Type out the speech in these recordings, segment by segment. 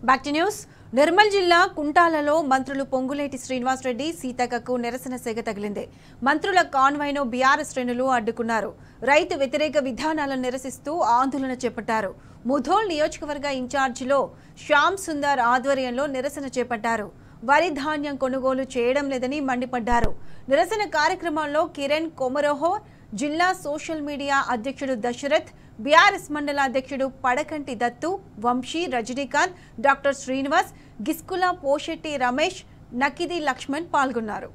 Back to news. Nirmal జిల్లా కుంటాలలో మంత్రులు పొంగులేటి శ్రీనివాస్ రెడ్డి, సీతక్కకు నిరసన సెగ తగిలింది. మంత్రుల కాన్వాయ్ను బీఆర్ఎస్ శ్రేణులు అడ్డుకున్నారు. రైతు వ్యతిరేక విధానాలను నిరసిస్తూ ఆందోళన చేపట్టారు. ముధోల్ నియోజకవర్గ ఇన్ఛార్జిలో శ్యామ్ సుందర్ ఆధ్వర్యంలో నిరసన చేపట్టారు. వరి ధాన్యం కొనుగోలు చేయడం లేదని మండిపడ్డారు. నిరసన కార్యక్రమంలో కిరణ్ కొమరోహర్, జిల్లా సోషల్ మీడియా అధ్యక్షుడు దశరథ్, బీఆర్ఎస్ మండల అధ్యక్షుడు పడకంటి దత్తు, వంశీ, రజనీకాంత్, డాక్టర్ శ్రీనివాస్, గిస్కుల పోషెట్టి రమేష్, నకిది లక్ష్మణ్ పాల్గొన్నారు.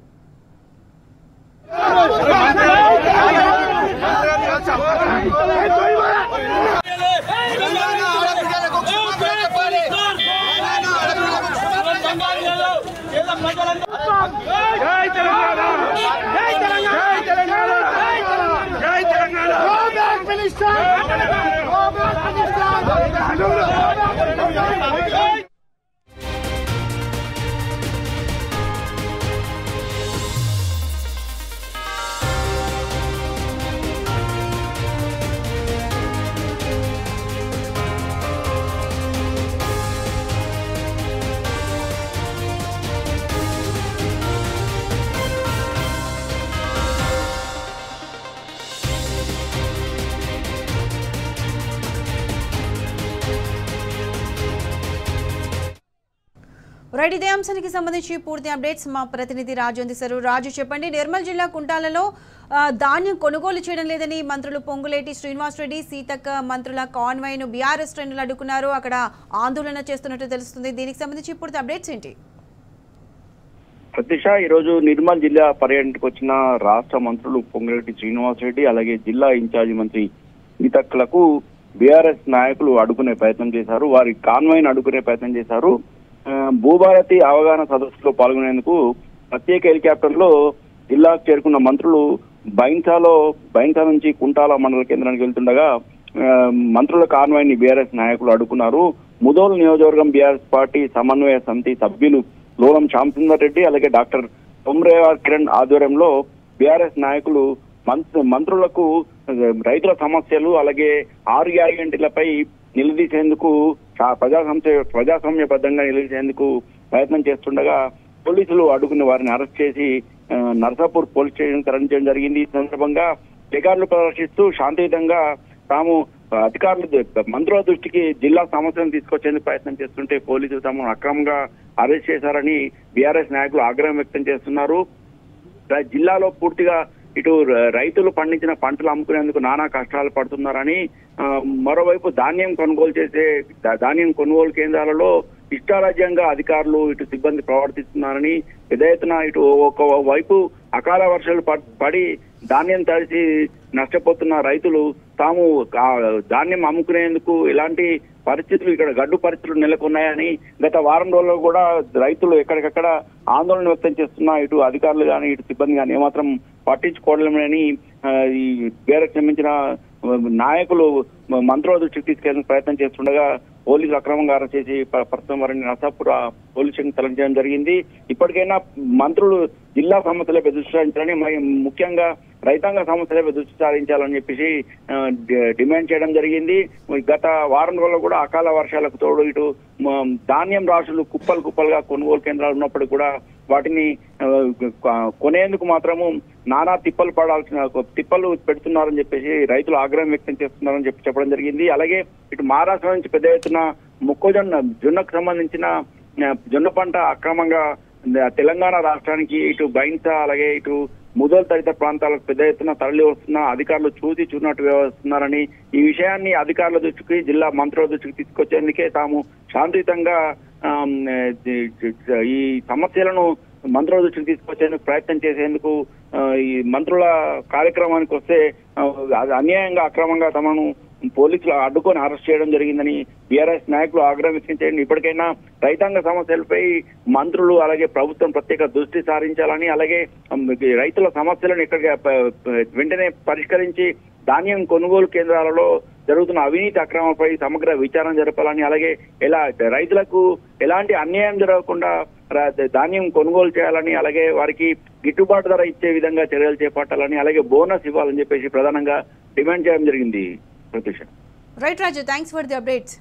రైట్, ఇదే అంశానికి సంబంధించి పూర్తి అప్డేట్స్ మా ప్రతినిధి రాజు అందిస్తారు. రాజు, చెప్పండి. నిర్మల్ జిల్లా కుంటాలలో ధాన్యం కొనుగోలు చేయడం లేదని మంత్రులు పొంగులేటి శ్రీనివాస్ రెడ్డి, సీతక్క మంత్రుల కాన్వాయ్ను బీఆర్ఎస్ శ్రేణులు అడ్డుకున్నారు. అక్కడ ఆందోళన చేస్తున్నట్టు తెలుస్తుంది. దీనికి సంబంధించి పూర్తి అప్డేట్స్ ఏంటి? ప్రతిష, ఈరోజు నిర్మల్ జిల్లా పర్యటనకు వచ్చిన రాష్ట్ర మంత్రులు పొంగులేటి శ్రీనివాస్ రెడ్డి అలాగే జిల్లా ఇన్ఛార్జి మంత్రి సీతక్కలకు బీఆర్ఎస్ నాయకులు అడ్డుకునే ప్రయత్నం చేశారు. వారి కాన్వాయ్ను అడ్డుకునే ప్రయత్నం చేశారు. భూభారతి అవగాహన సదస్సులో పాల్గొనేందుకు ప్రత్యేక హెలికాప్టర్లో జిల్లాకు చేరుకున్న మంత్రులు బైన్సా నుంచి కుంటాల మండల కేంద్రానికి వెళ్తుండగా మంత్రుల కాన్వాయ్ని బీఆర్ఎస్ నాయకులు అడ్డుకున్నారు. ముధోల్ నియోజకవర్గం బీఆర్ఎస్ పార్టీ సమన్వయ సమితి సభ్యులు లోలం శ్యామ్ సుందర్ రెడ్డి అలాగే డాక్టర్ కొమరోహర్ కిరణ్ ఆధ్వర్యంలో బీఆర్ఎస్ నాయకులు మంత్రులకు రైతుల సమస్యలు అలాగే 6 గ్యారెంటీలపై నిలదీసేందుకు ప్రజాస్వామ్యబద్ధంగా నిలదీసేందుకు ప్రయత్నం చేస్తుండగా పోలీసులు అడ్డుకుని వారిని అరెస్ట్ చేసి నర్సాపూర్ పోలీస్ స్టేషన్ తరలించడం జరిగింది. ఈ సందర్భంగా రికార్డులు ప్రదర్శిస్తూ శాంతియుతంగా తాము మంత్రుల దృష్టికి జిల్లా సమస్యలను తీసుకొచ్చేందుకు ప్రయత్నం చేస్తుంటే పోలీసులు తమను అక్రమంగా అరెస్ట్ చేశారని బీఆర్ఎస్ నాయకులు ఆగ్రహం వ్యక్తం చేస్తున్నారు. జిల్లాలో పూర్తిగా ఇటు రైతులు పండించిన పంటలు అమ్ముకునేందుకు నానా కష్టాలు పడుతున్నారని, మరోవైపు ధాన్యం కొనుగోలు కేంద్రాలలో ఇష్టారాజ్యంగా అధికారులు ఇటు సిబ్బంది ప్రవర్తిస్తున్నారని, పెద్ద ఎత్తున ఇటు ఒకవైపు అకాల వర్షాలు పడి ధాన్యం తడిసి నష్టపోతున్న రైతులు తాము ధాన్యం అమ్ముకునేందుకు ఇలాంటి పరిస్థితులు ఇక్కడ గడ్డు పరిస్థితులు నెలకొన్నాయని గత వారం రోజుల్లో కూడా రైతులు ఎక్కడికక్కడ ఆందోళన వ్యక్తం చేస్తున్నా ఇటు అధికారులు కానీ ఇటు సిబ్బంది కానీ ఏమాత్రం పట్టించుకోవడమని ఈ బీఆర్ఎస్ సంబంధించిన నాయకులు మంత్రుల దృష్టికి తీసుకెళ్లే ప్రయత్నం చేస్తుండగా పోలీసులు అక్రమంగా అరెస్ట్ చేసి ప్రస్తుతం వారిని నర్సాపూర్ పోలీస్ స్టేషన్ తరలించడం జరిగింది. ఇప్పటికైనా మంత్రులు జిల్లా సమస్యలపై దృష్టి సారించాలని, ముఖ్యంగా రైతాంగ సమస్యలపై దృష్టి సారించాలని చెప్పేసి డిమాండ్ చేయడం జరిగింది. గత వారం రోజుల్లో కూడా అకాల వర్షాలకు తోడు ఇటు ధాన్యం రాశులు కుప్పలుగా కొనుగోలు కేంద్రాలు ఉన్నప్పుడు కూడా వాటిని కొనేందుకు మాత్రము నానా తిప్పలు పెడుతున్నారని చెప్పేసి రైతులు ఆగ్రహం వ్యక్తం చేస్తున్నారని చెప్పడం జరిగింది. అలాగే ఇటు మహారాష్ట్ర నుంచి పెద్ద ఎత్తున జొన్నకు సంబంధించిన జొన్న పంట అక్రమంగా తెలంగాణ రాష్ట్రానికి ఇటు బైన్సా అలాగే ఇటు ముధోల్ తదితర ప్రాంతాలకు పెద్ద ఎత్తున తరలి వస్తున్న అధికారులు చూసినట్టు వ్యవహరిస్తున్నారని, ఈ విషయాన్ని అధికారుల దృష్టికి జిల్లా మంత్రుల దృష్టికి తీసుకొచ్చేందుకే తాము శాంతియుతంగా ఈ సమస్యలను మంత్రుల దృష్టికి తీసుకొచ్చేందుకు ప్రయత్నం చేసేందుకు ఈ మంత్రుల కార్యక్రమానికి వస్తే అన్యాయంగా అక్రమంగా తమను పోలీసులు అడ్డుకొని అరెస్ట్ చేయడం జరిగిందని బీఆర్ఎస్ నాయకులు ఆగ్రహం వ్యక్తం చేయండి. ఇప్పటికైనా రైతాంగ సమస్యలపై మంత్రులు అలాగే ప్రభుత్వం ప్రత్యేక దృష్టి సారించాలని, అలాగే రైతుల సమస్యలను వెంటనే పరిష్కరించి ధాన్యం కొనుగోలు కేంద్రాలలో జరుగుతున్న అవినీతి అక్రమాలపై సమగ్ర విచారణ జరపాలని, అలాగే రైతులకు ఎలాంటి అన్యాయం జరగకుండా ధాన్యం కొనుగోలు చేయాలని, అలాగే వారికి గిట్టుబాటు ధర ఇచ్చే విధంగా చర్యలు చేపట్టాలని, అలాగే బోనస్ ఇవ్వాలని చెప్పేసి ప్రధానంగా డిమాండ్ చేయడం జరిగింది. ప్రతిష. Right Raju, thanks for the updates.